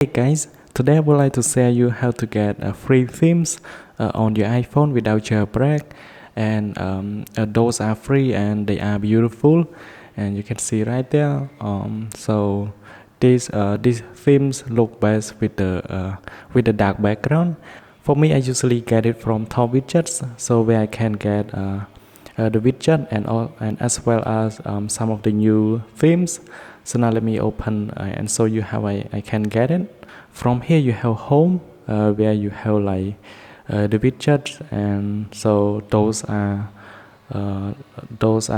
Hey guys, today I would like to share you how to get free themes on your iPhone without jailbreak, and those are free and they are beautiful, and you can see right there. So these themes look best with the dark background. For me, I usually get it from top widgets, so where I can get the widget and as well as some of the new themes. So now let me open and show you how I can get it. From here you have home, where you have like the widgets, and so those are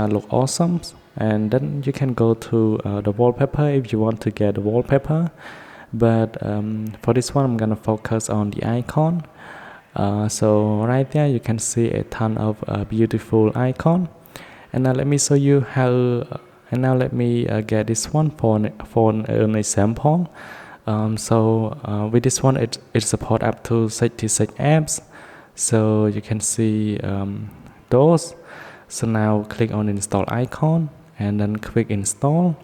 look awesome. And then you can go to the wallpaper if you want to get the wallpaper, but for this one I'm gonna focus on the icon. So right there you can see a ton of beautiful icon, and now let me show you how and now let me get this one for an example. With this one it support up to 66 apps, so you can see those. So now click on install icon and then click install.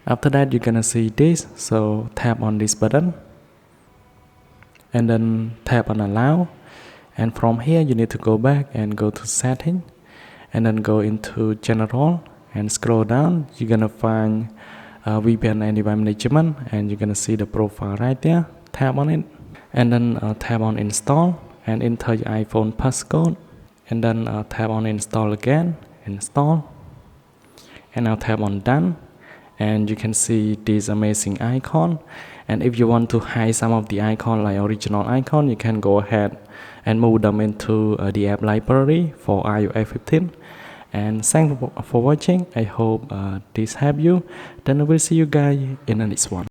After that you're gonna see this, so tap on this button and then tap on allow, and from here you need to go back and go to setting and then go into general and scroll down. You're gonna find VPN and device management, and you're gonna see the profile right there. Tap on it and then tap on install and enter your iPhone passcode, and then tap on install again, install, and now tap on done, and you can see this amazing icon. And if you want to hide some of the icon like original icon, you can go ahead and move them into the app library for iOS 15. And thanks for watching. I hope this helped you. Then I will see you guys in the next one.